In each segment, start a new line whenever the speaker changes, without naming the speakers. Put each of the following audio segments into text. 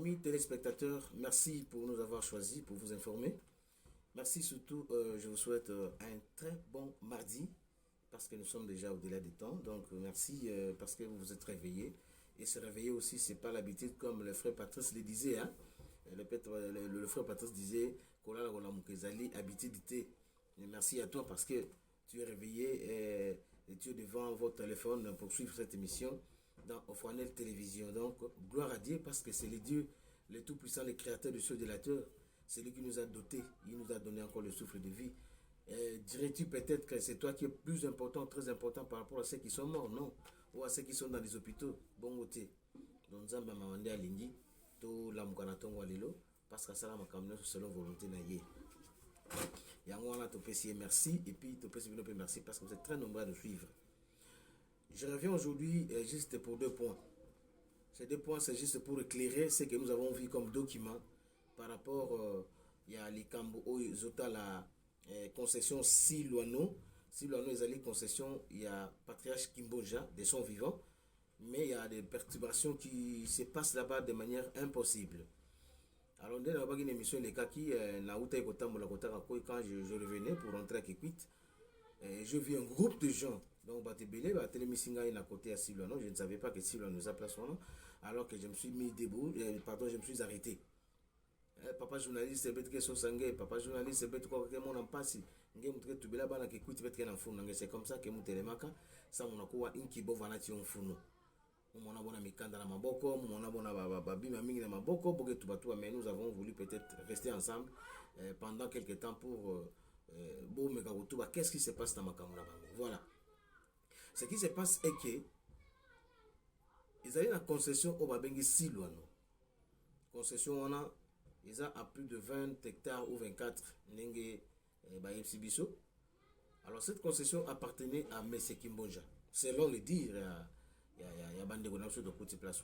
Amis téléspectateurs, merci pour nous avoir choisis, pour vous informer. Merci surtout, je vous souhaite un très bon mardi, parce que nous sommes déjà au-delà du temps. Donc merci parce que vous vous êtes réveillés. Et se réveiller aussi, c'est pas l'habitude comme le frère Patrice le disait. Hein? Le frère Patrice disait, habitude. Merci à toi parce que tu es réveillé et tu es devant votre téléphone pour suivre cette émission dans Ofranel Télévision. Donc, gloire à Dieu parce que c'est le Dieu, le Tout-Puissant, le Créateur du ciel et de la terre. C'est lui qui nous a dotés, il nous a donné encore le souffle de vie. Dirais-tu peut-être que c'est toi qui es plus important, très important par rapport à ceux qui sont morts? Non. Ou à ceux qui sont dans les hôpitaux? Bon côté. Donc, Zamba m'a demandé à Lingi, to la mukanaton walilo, parce que ça la makamno selon volonté na yé. Yango wana topesi merci et puis topesi bino pe merci parce que vous êtes très nombreux à nous suivre. Je reviens aujourd'hui juste pour 2 points. Ces 2 points, c'est juste pour éclairer ce que nous avons vu comme document par rapport à l'Ikambo Zota la concession Siluano. Siluano est allé concession, il y a Patriarche Kimboja de son vivant, mais il y a des perturbations qui se passent là-bas de manière impossible. Alors, on a une émission les cas qui quand je revenais pour rentrer à Kikwit, je vis un groupe de gens. Donc, à côté à Siluano. Je ne savais pas que Siluano nous a placé son nom. Alors que je me suis mis debout, je me suis arrêté. Papa journaliste, papa journaliste, c'est comme ça que nous télémaka. Ça, on a quoi inkibo vanati on funo. Mona bona mikanda na maboko, mona bona babima mingi na maboko, mais nous avons voulu peut-être rester ensemble pendant quelques temps pour qu'est-ce qui se passe dans Makamuna Bango. Voilà. Ce qui se passe est que ils avaient la concession au Babengi Siluano. Concession on a ils ont à plus de 20 hectares ou 24 Nenge Bayepsibiso. Alors cette concession appartenait à M. Kimbonja. Selon le dire, il y a bande de côté place.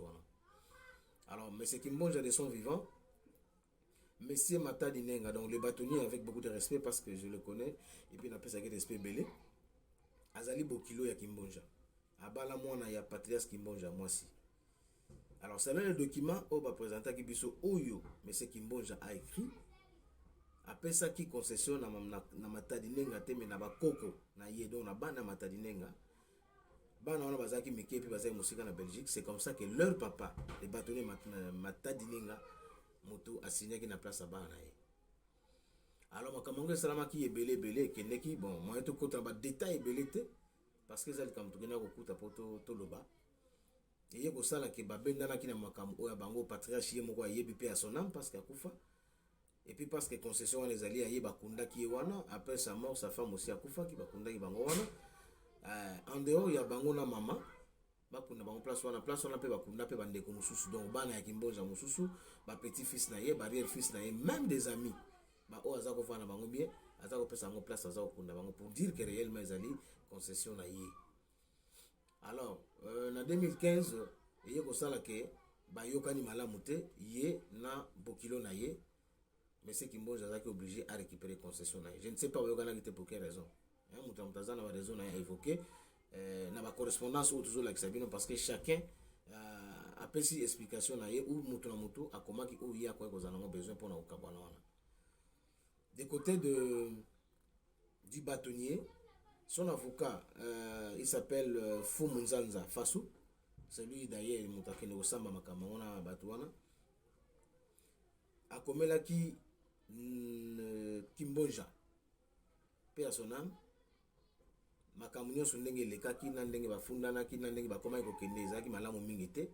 Alors M. Kimbonja de son vivant, M. Matadi Nenga, donc le bâtonnier avec beaucoup de respect parce que je le connais, et puis il a fait respect belé. Azali Bokilo ya Kimbonja. Abala mwana ya Patrias Kimbonja, moi si. Alors, c'est là le document où va présenter Kibiso Oyo, M. Kimbonja a écrit. Après ça, qui concession na matadinenga te, mais na bakoko, na yedo, na bana matadinenga. Bana on a bazaki mike, puis bazaki musika na Belgique. C'est comme ça que leur papa, les bâtonniers matadinenga, moto a signé qui na place à bana. Alors, makamonge salama qui est belé, qui n'est qui, bon, moi, tout contre un détail belé, parce que ça, comme tout le monde a beaucoup de to loba. Et il y a que babenda na kina makam oya bango patriarche ye moko yebi pe à son âme parce qu'il a kufa. Et puis parce que concession les alliés aye bakunda ki wana après sa mort sa femme aussi a kufa ki bakunda ki bango wana. En dehors il y a bango na mama bakunda bango place wana pe bakunda pe bandeko mususu donc bana ya Kimbonja mususu ba petit fils na ye ba real fils na ye même des amis ba o azako fana bango bien azako pesa bango place azako kunda bango pour dire que réellement les alliés concession na ye. Alors, en 2015, il y a que que Bayokani Malamute, yé na Bokilo na yé, mais c'est Kimbonja qui est obligé à récupérer concession. Je ne sais pas pour quelle raison. Moutazana a raison à évoquer. Na ba correspondance ou toujours avec Sabino parce que chacun a fait une explication na yé ou Moutou na Moutou a comment qui ou y a quoi que nous besoin pour nous kabana. Des côtés du bâtonnier. Son avocat, il s'appelle Fumunzanza Fassou. C'est lui d'ailleurs, Moutakene Osamba Makamona Batouana. A Komela ki Kimbonja. Paix à son âme. Makamunyo Sundenge Leka ki Nandenge Bafundana ki Nandenge Bakoma Kokende Zaki Malamu Mingete.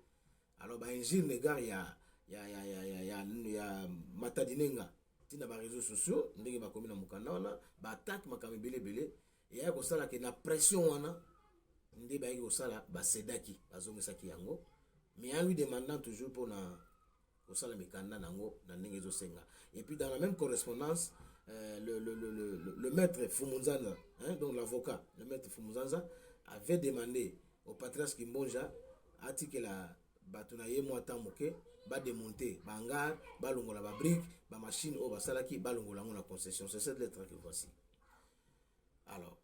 Alors, bah, un gire negar, il y a Matadinenga. Tina ba réseaux sociaux, Ndenge Bakomina Mukanda, ba attaque Makamibele Bele. Et il y a que la pression wana ndé ba ko sala ba sedaki bazongisaki yango mais en lui demandant toujours pour na ko sala mikanda nango na ndenge zo senga. Et puis dans la même correspondance le maître Fumunzanza donc l'avocat le maître Fumunzanza avait demandé au patriarche Kimbonja que la batunaye mo tamoke ba démonter ba hangar ba longola ba brique ba machine o ba salaki ba longola na concession. C'est cette lettre que voici. Alors,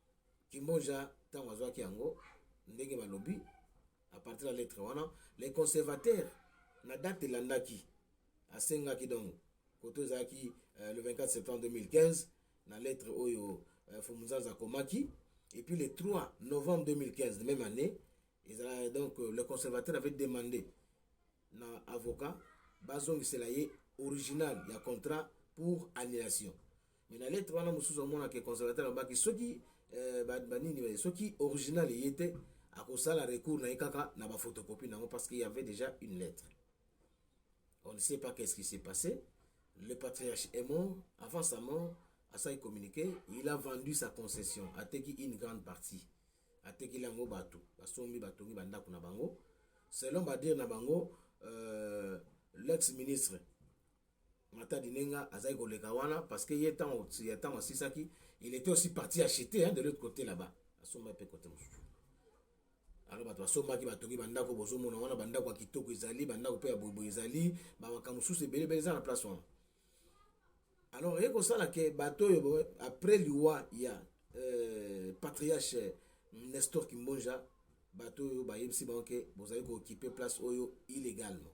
Kimbonja, Tangwazo Kiango, Ndenge Balobi, à partir de la lettre, les conservateurs, na date landaki, à Sengaki donc côté Zaki le 24 septembre 2015 la lettre Oyo Fumuzaza Komaki et puis le 3 novembre 2015 de même année donc le conservateur avait demandé na avocat bazong selaye original ya contrat pour annulation mais la lettre wana mususu mona que conservateur baki soki banini soki original yete à cause la recours na ikaka na ba photocopie nango parce qu'il y avait déjà une lettre. On ne sait pas qu'est-ce qui s'est passé. Le patriarche est mort. Avant sa mort, à ça il communiqué, il a vendu sa concession à Teki une grande partie. À Teki lango batu, basombi batongi banda kuna bango. Selon Badir Nabango, l'ex-ministre Mata Dinenga Azaï Golekawana, parce qu'il y a tant aussi ça qui, il était aussi parti acheter de l'autre côté là-bas. Asoma pe côté alors bato basomaki batongi bandako bozomona wana bandako ya kitoko ezali bandako pe ya boyeboye ezali bamaka mosusu ebelebele eza na place wana alors ekosala ke bato oyo après liwa ya patriarche Nestor Kimbonja bato oyo bayebisi bango ke bozali kookipe place oyo illégalement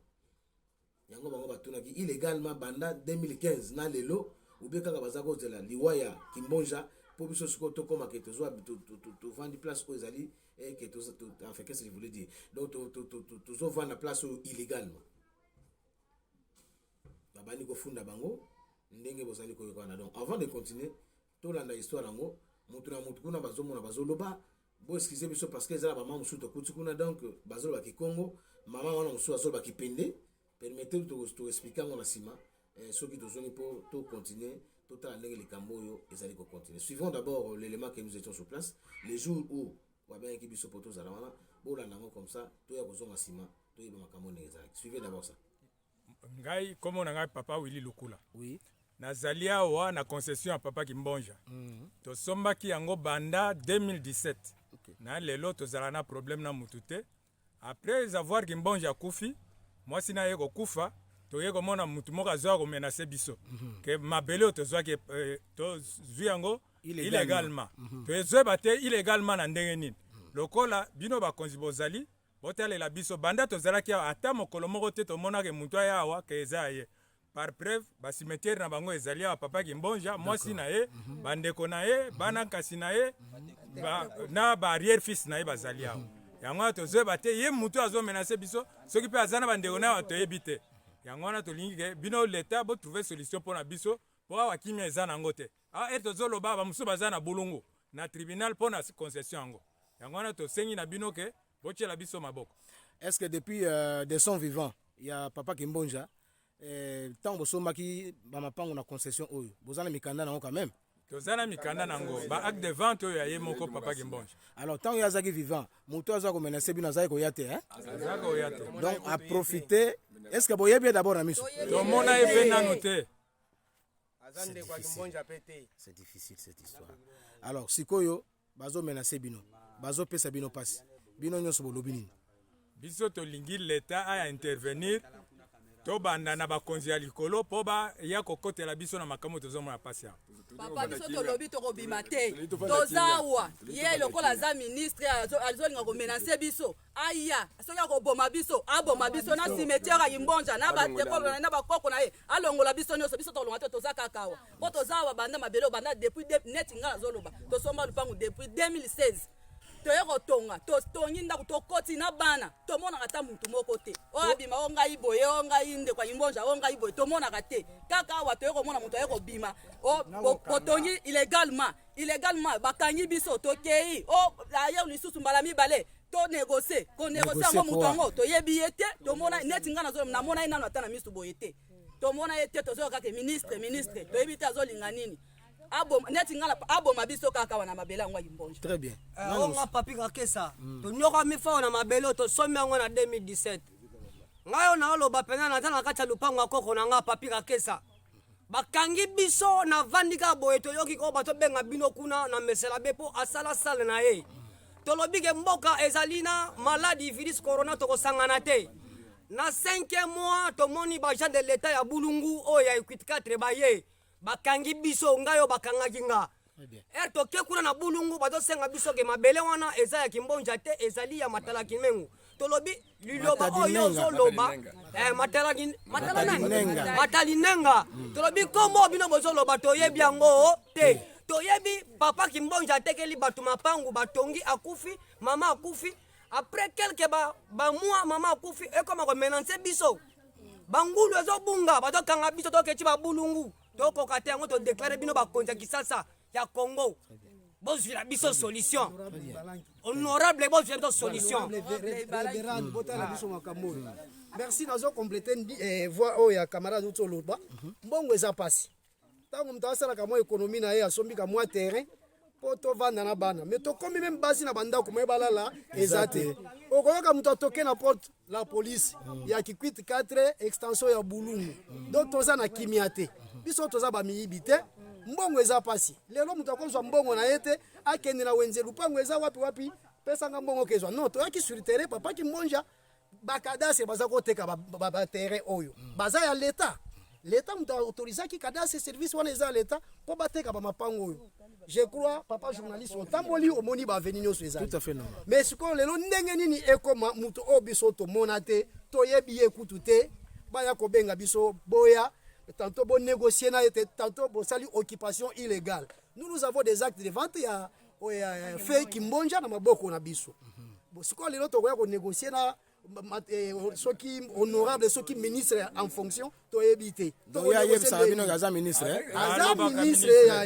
yango bango batunaki illégalement banda 2015 na lelo oubie kaka baza kozela liwa ya Kimbonja pour biso siko tokoma ke tozwa tovandi place oyo ezali et que en fait qu'est-ce que je voulais dire donc toujours vendre la place illégalement babani ko funda bango ndenge bozali ko yokana donc avant de continuer to landa histoire ngo mutu na mutu kuna bazomona bazoloba bo excusez biso parce que ezala mama musu to kuti kuna donc bazoloba ki Congo mama wana musu azoloba ki pende permettez to expliquer ngona sima ceux qui tozoni pour to continuer tout à ndenge likambo yo ezali ko continuer suivons d'abord l'élément que nous étions sur place les jours où comme ça, suivez d'abord ça.
Ngai, comme on a papa Willy Lukula.
Oui.
Nazalia wa na concession à papa Kimbonja. To somba ki yango banda 2017.
Okay.
Na lelo to zalana problème na mutute. Après avoir Kimbonja kufi, moi sina yeko kufa, to yeko mona mutu moka zo ko menacer biso. Que mabele to zo ke to zu yango illégalement. To ezo bate illégalement na ndenge nini. Lokola bino ba konzi bozali, botale la biso banda to zalaki ata mokolo moko te to mona ke mutu ya wa ke ezaye. Par preuve ba cimetière na bango ezali ya papa Kimbonja, mwasi na ye, bandeko na ye, bana kasi na ye, na ba arrière fils na ye bazali ya. Yango to zo bate ye mutu azo menacer biso, soki pe azana bandeko na to yebite. Yango na to lingi ke bino l'état bo trouver solution pour na biso. Pour avoir qui m'est en angote. Ah, et to zolo ba musu bazana bulungu na tribunal pour na concession ango. Yangwana to sengi na binoke, boche la biso maboko.
Est-ce que depuis de son vivant, il y a papa Kimbonja, tant bosoma ki ba mapango na concession oyo. Bozana mikanda nango quand même.
Tozana mikanda nango, ba acte de vente oyo ya ye moko papa Kimbonja.
Alors tant ya zaki vivant, muto aza ko menacer bino zaki ko yate hein.
Zako yate.
Donc à profiter, est-ce que boye bien d'abord na miso?
To mona eve nanote.
C'est difficile cette histoire. Alors, sikoyo, bazo menacé bino, bazo pesa bino passe. Bino nyonso bolobi nini?
Biso to lingi l'état a intervenir. To banda na ba konzi ya likolo po ba ya kokotela biso na makambo tozomona pasi ya.
Papa biso to lobi to kobima te. Tozawa, ye lokola za ministre azolinga ko menacer biso. Aya, soki ko boma biso, aboma biso na cimetière ya Kimbonja na ba teko na ba koko na ye. Alongola biso nyonso biso to longa te tozaka kawa. Po tozawa banda mabelo banda depuis net ngala zoloba. To somba lupangu depuis 2016. Toyeko tonga, tongi ndako tokoti na bana. Tomona kata muntu moko te. O abima o ngai boye, o ngai inde kwa Kimbonja, o ngai boye tomona kate. Kaka wa toyeko mona muntu ayeko bima. O kotongi illégalement bakangi biso tokei. O ayo lisusu mbala mibale. To négocier, ko négocier ngo muntu ngo toyebi yete, tomona neti ngana zo na mona ina na misu boye te. Tomona yete tozo kaka ministre, toyebi te azolinga nini. Aboma biso kaka wana mabela ngwa Kimbonja.
Très bien.
Nga papi kakesa. To nyoka mifa na mabelo to somi yango na 2017. Ngayo na oloba pena na tana kati lupango akoko na nga papi kakesa. Bakangi biso na vandika boye to yoki ko bato benga bino kuna na mesela bepo asala sala na ye. To lobike mboka ezalina maladie virus corona to kosangana te. Na 5e mois to moni ba agent de l'état ya Bulungu o ya 4 ba ye. Bakangi biso ngayo bakangaki nga. To ke kuna na Bulungu bato senga biso ke mabele wana eza ya Kimbonja te ezali ya Matala Kimengu. tolobi liloba oyo ozoloba matalinenga tolobi kombo bino bozoloba toyebi yango te toyebi papa Kimbonja atekeli bato mapangu batongi akufi mama akufi après quelque mois mama akufi ekoma komenanse biso bangulu ezobunga bazokanga biso toketi babulungu tokoka te yango todeklare bino bakonzi ya kisasa ya Congo bozwila biso solution honorable bozwila biso solution.
Merci nazo compléter voix oyo ya camarade Utoloba mbongo eza pasi ntango moto asalaka mwa économie na ye asombika mwa terrain po tovanda na bana mais tokomi même basi na bandako moye balala eza te okoyoka moto atoke na porte la police ya Kikwit 4 extension ya Bulungu donc toza na kimia te biso toza bamiyibi te mbongo eza pasi lelo moto akozwa mbongo na ye te akende na wenze lupango eza wapi pesanga mbongo kezwa non toyaki sur terrain papa Kimbonja bakadase baza koteka baterrain oyo baza ya leta moto autorisaki kadase service wana eza leta po bateka bamapango oyo. Je crois papa journaliste otamboli omoni baveni nyonso eza tout à fait normal mais sikoyo lelo ndenge nini ekoma moto oyo biso tomona te toyebi ye kutu te baya kobenga biso boya tantôt bon négocier na ete tantôt bon sali occupation illégale. Nous avons des actes de vente ya fait Kimbonja na maboko na biso bon sikoyo lelo tokoya ko négocier na soki honorable soki ministre en fonction toyebi te
donc ya yebisa bino gaza ministre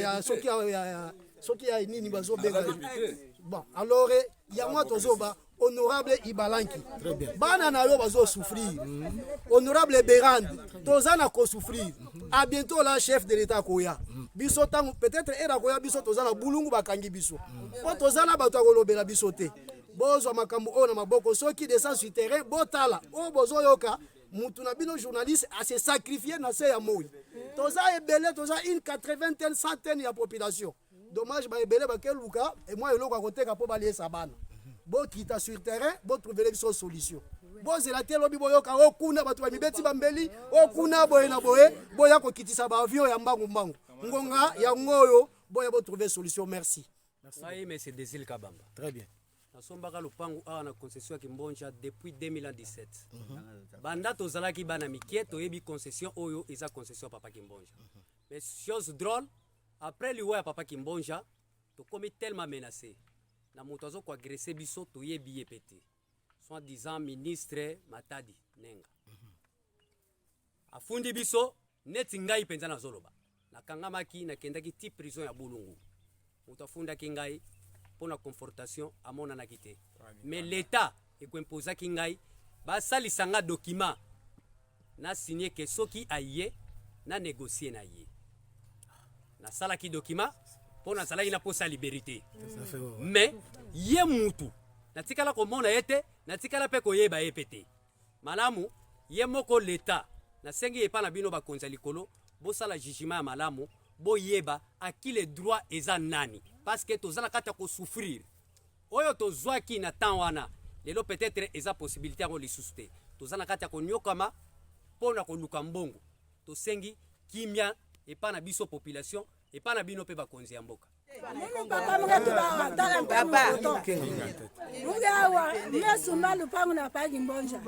ya soki ya nini bazobenga bon alors ya moi tozoba honorable Ibalanki bana na yo bazo souffrir honorable Berand toza na ko souffrir à bientôt la chef de l'état koya biso tango peut-être era koya biso toza na bulungu bakangi biso po toza na bato akolobela biso te bozo makambo ona maboko soki descend sur terrain botala o bozo yoka mutu na bino journaliste a se sacrifier na se ya moi toza ebele toza une 80 centaine ya population dommage ba ebele ba keluka et moi eloko akoteka po baliesa bana bo kita sur terrain bo trouver une solution bo zela te lobi boyoka okuna bato ba mibeti bambeli okuna boye na boye boya ko kitisa ba avion ya mbangu ngonga ya ngoyo boya bo trouver solution. Merci.
Oui, mais c'est Desil Kabamba.
Très bien.
Nasombaka lupangu awa na concession ya Kimbonja depuis 2017. Banda tozalaki bana mikie toyebi concession oyo eza concession papa Kimbonja. Mais chose drôle, après liwa ya papa Kimbonja, tokomi tellement menacé. Na moto azo ko agresser biso toyebi ye pété. Soit disant ministre Matadi Nenga. Afundi biso neti ngai penza na zoloba. Nakangamaki nakendaki ti prison ya Bulungu. Moto afunda kingai pour la confortation à mon anakité. Mais l'État est imposé kingai ba sali sanga document na signé que soki aye na négocier na ye. Na sala ki document pour na sala ina posa liberté. Mais ye mutu na tikala ko mona yete na tikala pe ko yeba epete. Malamu ye moko l'État na sengi epa na bino ba konza likolo bo sala jugement ya malamu bo yeba à qui les droits eza nani parce que tozana kata ko souffrir oyo tozwaki na temps wana lelo peut-être eza possibilité ngo lisuste tozana kata ko nyokama pona ko luka mbongo to sengi kimia epa na biso population epa na bino pe ba konzi ya mboka
papa mugawa mesuma lupangu na pa Kimbonja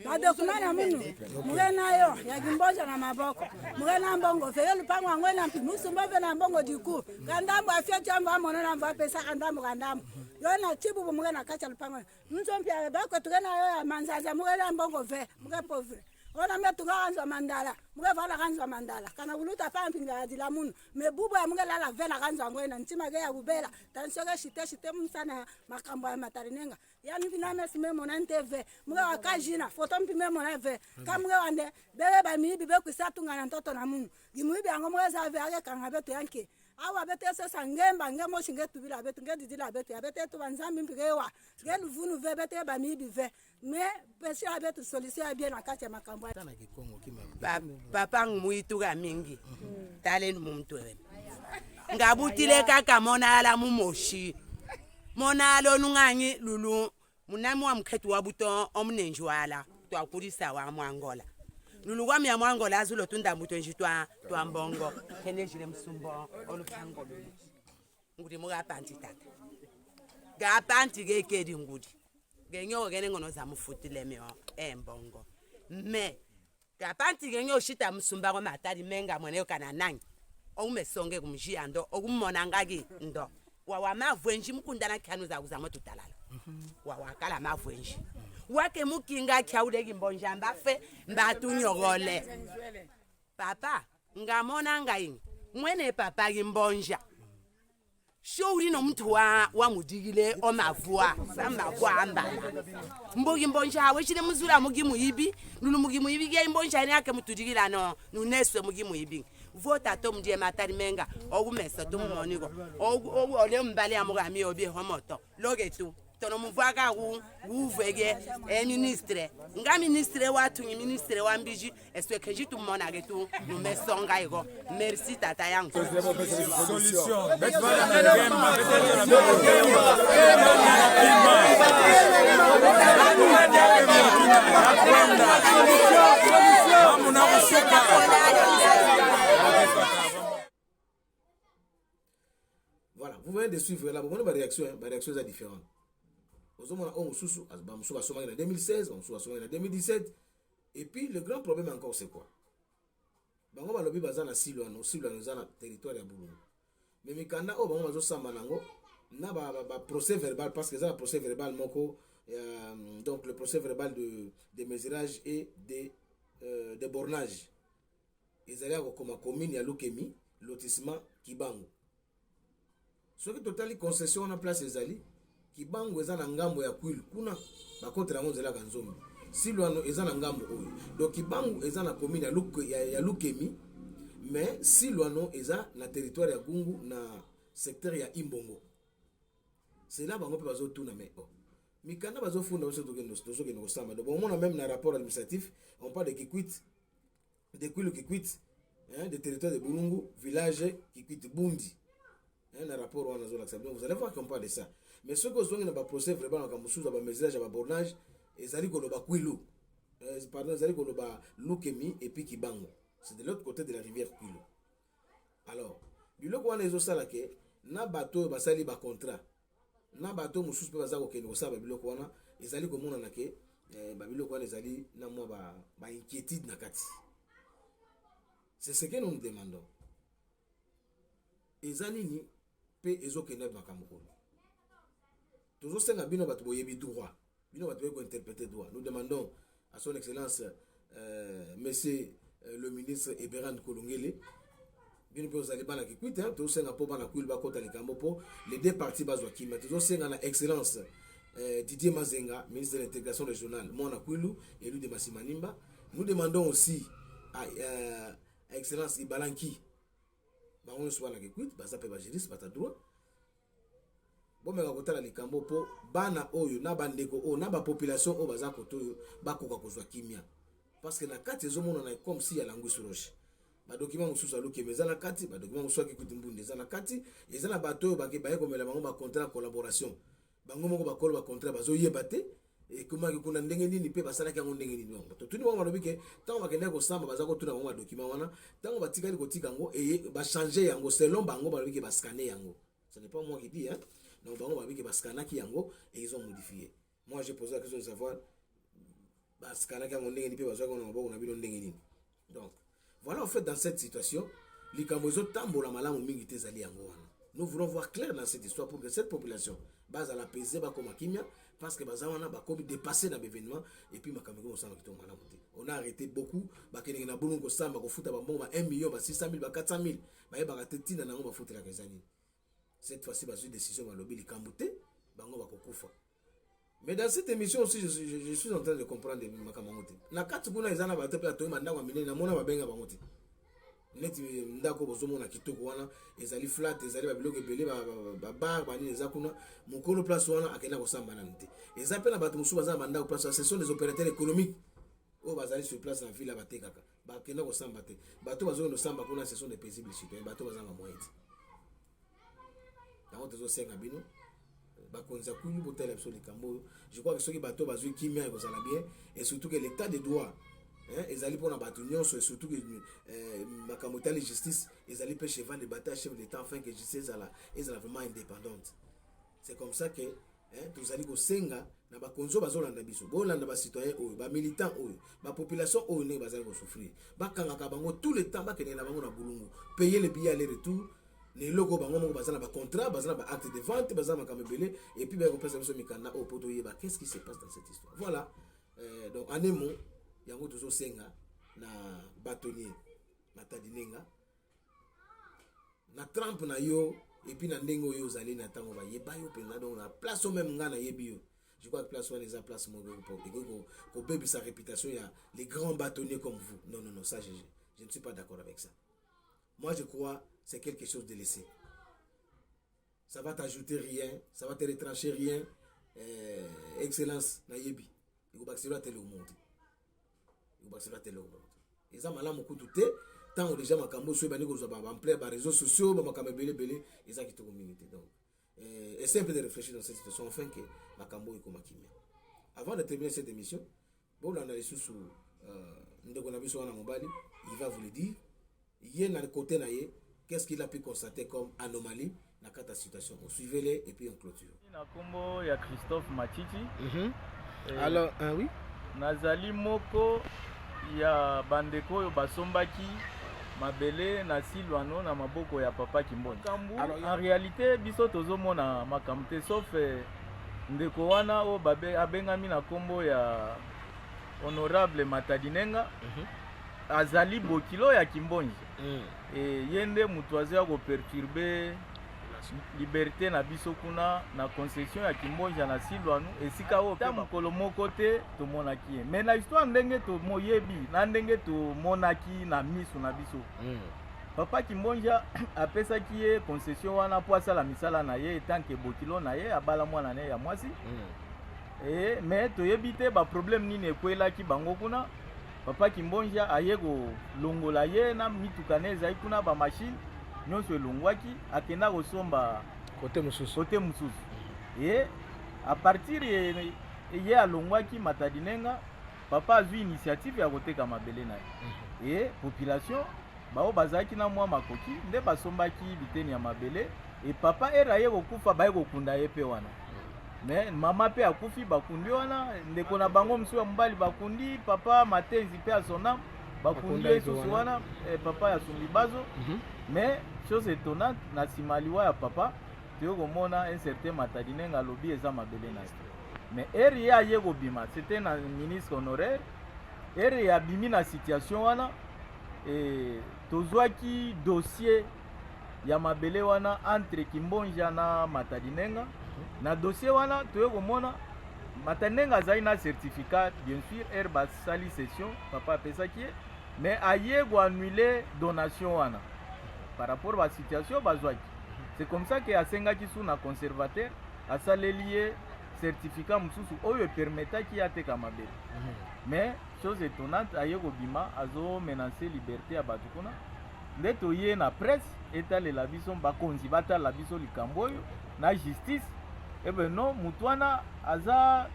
badokumana munu mugena yo ya Kimbonja na maboko mugena mbongo fe lupangu angwena mpi musumba fe na mbongo diku kandambo afya chamba mona na mva pesa kandambo yo na tibu mugena kacha lupangu mzompi ya bako tugena yo ya manzaza mugena mbongo fe muge pauvre ona metu kanzwa mandala muge vala kanzwa mandala kana uluta pampi ngadila munu mebubu ya muge lala vela kanzwa ngwena ntima ge ya kubela tansoge shite msana makambo ya Matalinenga yani viname sime mona ntv muge wakajina foto mpime mona ve kamuge wande bebe ba mibi be kusatu ngana ntoto na munu gimubi ango muge za ve age kanga beto yanke awa bete sesa ngemba ngemo shinge tubila beto ngedidila beto ya bete tu banzambi mpigewa ngelu vunu ve bete ba mibi ve mais pesi abetu solution bien na kati ya makambo
tana kikongo kima
papa muitu ga mingi talen mumtu ngabutile kaka mona ala mumoshi mona lo nunganyi lulu munami wa mkhetu wa buto omnenjwala twakulisa wa mwangola lulu wa mya mwangola azulo tunda mbuto njitwa twa mbongo kenejile msumbo olupango ngudi muga panti tata ga panti gekedi ngudi genyo gene ngono za mufutile meo embongo me kapanti genyo shita msumba ko matari menga mwene kana nangi oumesonge kumjia ndo okumona ngaki ndo wawa mavwenji mkundana kyanu za kuzamo tutalala wawa kala mavwenji wake mukinga kyaude kimbonja mbafe mbatunyogole papa ngamona ngai mwene papa kimbonja shouri no mtu wa mudigile o mavua samba kwamba mbogi mbonja hawe chile muzura mugi muibi lulu mugi muibi ge mbonja ni ake mutudigila no nuneswe mugi muibi vota to mdie matari menga ogumesa to moniko ogu ole mbale amugami obi homoto logetu tono muvaka uvege ministre nga ministre watu ni ministre wa mbiji eswekeji tu mona getu numesonga iko merci tata yangu
solution
voilà, vous venez de suivre là, vous voyez ma réaction est différente. On sous en 2016, on sous en 2017. Et puis le grand problème encore c'est quoi? Bango balobi bazana silwano zana territoire ya Bulungu. Mais mikanda o bango bazo samba nango na ba procès verbal parce que ça procès verbal moko donc le procès verbal de mesurage et de bornage. Ils allaient comme commune ya Lukemi, lotissement Kibango. Ce qui totali concession on a place ezali Kibango ezana ngambo ya Kwilu kuna bakotra ngo zela kanzombi. Silwano ezana ngambo oyo. Donc Kibango ezana commune ya Lukemi mais Silwano eza na territoire ya Gungu na secteur ya Imbongo. C'est là bango pe bazo tuna mais mikanda bazo funda oso toke no samba. Donc on a même un rapport administratif, on parle de Kikwit de Kwilu Kikwit de territoire de Bulungu, village Kikwit Bundi. Un rapport on a accepté. Vous allez voir qu'on parle de ça. Mais ce que vous avez dans le procès vraiment quand vous avez mesurage à bornage et ça dit qu'on a Kwilu. Pardon, ça dit qu'on a Lukemi et puis Kibango. C'est de l'autre côté de la rivière Kwilu. Alors, biloko wana ezo sala ke na bateau basali ba contrat. Na bateau mususu pe bazako ke no sala biloko wana ezali komona na ke ba biloko wana ezali na mwa ba inquiétude na kati. C'est ce que nous nous demandons. Ezali ni pe ezokenda makambo ko. Toujours senga bino batu boyebi droit. Bino batu ko interpréter droit. Nous demandons à son excellence monsieur le ministre Eberhard Kolongele bino pe ozali bana kikwita toujours senga po bana kwil ba kota likambo po les deux parties bazwa kima. Toujours senga na excellence Didier Mazenga, ministre de l'intégration régionale, Mona Kwilu, élu de Massimanimba. Nous demandons aussi à excellence Ibalanki bango soit la kikwit baza pe ba juriste bata droit bomeka kotala likambo po bana oyo na bandeko o na ba population o baza koto bakoka kozwa kimia parce que na kati ezomona na comme si ya langue suroche ba document mususu aluki meza na kati ba document mususu kikwit mbunde za na kati ezana bato oyo bake baye komela bango ba contrat collaboration bango moko ba kolo ba contrat bazo yebate et comment que kuna ndenge nini pe basala ki ngo ndenge nini ngo to tuni bango balobi ke tango bakende ko samba baza ko tuna bango ba document wana tango batikali ko tika ngo et ba changer yango selon bango balobi ke ba scanner yango. Ce n'est pas moi qui dis hein. Donc bango balobi ke ba scanner ki yango et ils ont modifié. Moi j'ai posé la question de savoir ba scanner ki ngo ndenge ni pe baza ko na maboko na bino ndenge nini. Donc voilà en fait dans cette situation likambo zo tambola malamu mingi te zali yango wana. Nous voulons voir clair dans cette histoire pour que cette population base à la paix ba comme kimia parce que bazawana ba kobi dépasser dans l'événement et puis makamego osamba kitonga malamu te. On a arrêté beaucoup ba kenenge na bulungu samba ko futa ba mbongo 1 million ba 600 000 ba 400 000 ba yeba ka tetina nango ba futa la kezani. Cette fois-ci ba une décision ba lobi likambo te bango ba kokufa. Mais dans cette émission aussi je suis en train de comprendre makamego te. Na kati kuna ezana ba te plateau mandanga minene na mona ba benga bango te. Neti ndako bozomo na kitoko wana ezali flat ezali ba biloko ebele ba bar ba nini ezakuna mukolo place wana akenda kosamba na nte ezape na bato musuba za mandako place ce sont des opérateurs économiques o bazali sur place na ville batekaka ba kenda kosamba te bato bazo no samba kuna ce sont des paisibles citoyens bato bazanga moyen na on tezo senga bino ba konza kulu botela absolument kambo. Je crois que ceux qui bato bazo kimia ko sala bien et surtout que l'état de droit ezali pona bato nyonso et surtout que makamotali justice ezali pe cheval de bataille chef d'état afin que justice est vraiment indépendante. C'est comme ça que tozali ko senga na bakonzo bazolanda biso bolanda bacitoyen oyo bamilitant oyo bapopulation oyo ndenge bazali kosouffrir bakangaka bango tout le temps bakende na bango na bulungu payer le billet aller retour leloko bango moko baza na bacontrat baza na baacte de vente baza na makambo ebele et puis bakopesa biso mikanda oyo po toyeba qu'est-ce qui se passe dans cette histoire. Voilà, donc en un mot yango tozosenga na bâtonnier Matadinenga na trempe na yo et puis na ndenge oyo ozali na ntango bayeba yo mpenza donc na place o même nga na yebi yo. Je crois que place wana eza place moko ko baby sa réputation ya les grands bâtonniers comme vous. Non non non, ça je ne suis pas d'accord avec ça. Moi je crois c'est quelque chose de laissé. Ça va t'ajouter rien, ça va te retrancher rien. Excellence na yebi. Il faut baxira tele au monde. Il faut baxira tele au monde. Et ça malamu kututé tant déjà makambo so bani ko zo ba en plein ba réseaux sociaux ba makambo belé et ça qui te communauté donc essaie un peu de réfléchir dans cette situation afin que makambo ekoma kimia. Avant de terminer cette émission, bon on a les sous ndeko na biso wana mobali, il va vous le dire. Yé na côté na yé, qu'est-ce qu'il a pu constater comme anomalie na kata situation. On suivez-les et puis on clôture.
Na kombo ya Christophe Matiti.
Alors oui.
Nazali moko ya bandeko yo basombaki mabele na silwano na maboko ya papa Kimbonja. Alors en réalité biso tozomona makamte sauf ndeko wana o babe abengami na kombo ya honorable Matadinenga. Azali bokilo ya Kimbonja. Et yende mutu azya ko perturber liberté na biso kuna na concession ya Kimbonja na silwano esika o ta mokolo moko te to monaki. Mais na histoire ndenge to moyebi na ndenge to monaki na misu na biso. Papa Kimbonja apesa ki ye concession wana po asala misala na ye etanke bokilo na ye abala mwana na ya mwasi. Et mais to yebite ba problème nini ekwela ki bango kuna. Papa Kimbonja ayego longola ye na mitukaneza ikuna ba machine nyonso elongwaki akenda kosomba
côté mususu.
Et à partir ye alongwaki Matadinenga papa azwi initiative ya koteka mabele na ye. Et population bao bazaki na mwa makoki nde basombaki biteni ya mabele et papa eraye kokufa baye kokunda ye pe wana. Mais mama pe akufi bakundi wana ndeko na bango msuya mbali bakundi papa Matenzi pe asona bakundi esusu wana papa ya Sumbibazo. Mais chose étonnante na simaliwa ya papa tu komona un certain Matadinenga lobi eza mabele na ye. Mais eri ya ye kobima c'était na ministre honoraire eri ya bimi na situation wana et tozwaki dossier ya mabele wana entre Kimbonja na Matadinenga. Na dossier wana toye komona Matadinenga azali na certificat bien sûr basali session papa apesaki ye mais aye ko annuler donation wana par rapport à la situation bazwaki. C'est comme ça que asengaki sous na conservateur asaleli ye certificat mususu oyo permetaki ateka mabele. Mais chose étonnante aye ko bima azo menacer liberté ya bato kuna nde toye na presse etalela biso bakonzi batala biso likambo oyo na justice. Eh ben non, Moutouana aza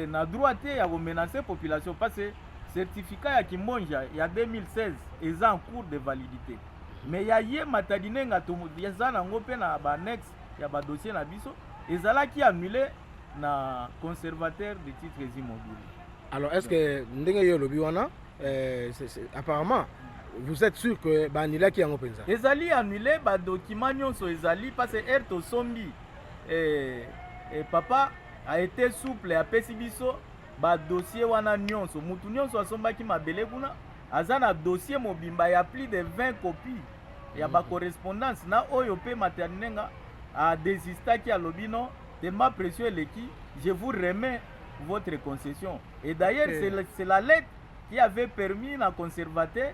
na droit ya menacer population parce que certificat ya Kimbonja ya 2016 est en cours de validité. Mais ya ye Matadinenga to yaza na ngope na ba annex ya ba dossier na biso ezalaki annulé na conservateur de titres immobiliers.
Alors est-ce que ndenge yo lobi wana apparemment vous êtes sûr que ba annulé ki yango penza?
Ezali annulé ba document nyonso ezali parce que to sombi et papa a été souple à Pesibiso ba dossier wana nyonso mutu nyonso asombaki mabele kuna azana dossier mobimba ya plus de 20 copies ya ba correspondance na oyo pe Matadinenga a désistaki à lobino de ma précieux leki je vous remets votre concession. Et d'ailleurs c'est la lettre qui avait permis na conservateur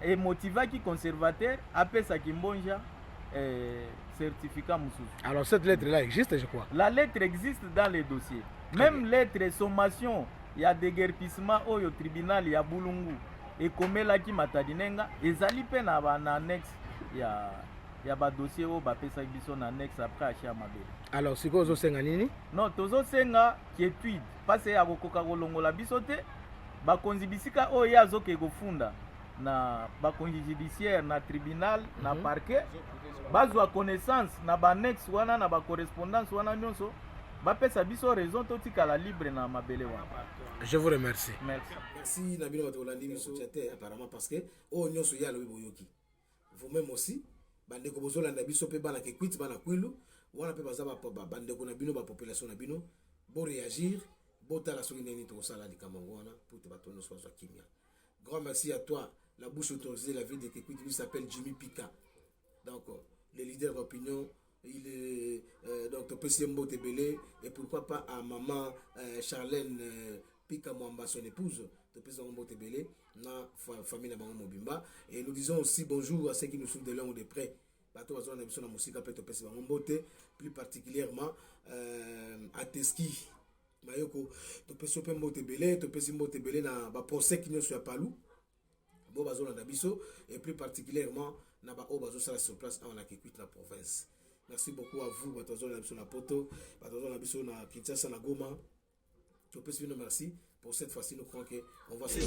et motiva qui conservateur apesa Kimbonja certificat mususu.
Alors cette lettre là existe je crois.
La lettre existe dans les dossiers. Même lettre sommation il y a déguerpissement au tribunal ya Bulungu et komelaki Matadinenga ezali pe na ba annexe ya ba dossier o ba pesa biso na annexe après acha mabele.
Alors siko zo senga nini?
Non tozo senga quiétude parce ya kokoka kolongola biso te ba konzi bisika o ya zoke kofunda na ba konzi judiciaire na tribunal na parquet bazwa connaissance na ba annexe wana na ba correspondance wana nyonso bapesa biso raison totikala libre na mabele wana.
Je vous remercie.
Merci Nabino Batolandi biso chate apparemment parce que oh nyonso ya lobi boyoki. Vous-même aussi bandeko bozolanda biso pe bana ke kwit bana kwilu wana pe baza ba bandeko na bino ba population na bino bo réagir bo tala soki nini to sala di kamangwana pour te batono so kimia. Grand merci à toi, la bouche autorisée, la ville de Kekwit, lui s'appelle Jimmy Pika. Donc le leader d'opinion, il est donc Topesi Mbote Belé et pourquoi pas à maman Charlène Pika Mwamba, son épouse, Topesi Mbote Belé, na famille na bango Mobimba. Et nous disons aussi bonjour à ceux qui nous suivent de loin ou de près. Bato bazona biso na musika pe Topesi Mbote, plus particulièrement à Teski. Mayoko Topesi Mbote Belé, Topesi Mbote Belé na ba procès qui nous soit palou. Bo bazona na biso et plus particulièrement na ba o bazo sala sur place en Kekwit la province. Merci beaucoup à vous, bazo na biso na Poto, bazo na biso na Kinshasa na Goma. Topesi bino merci pour cette fois-ci, nous croyons que on va se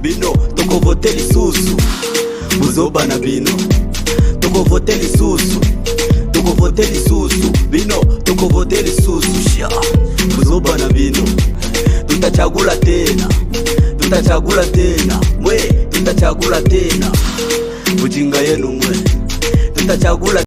bino toko voter les sous muzoba na bino toko voter les sous toko voter les sous bino toko voter les sous sha muzoba na bino tutachagula tena mwe tutachagula tena ujinga yenu mwe tutachagula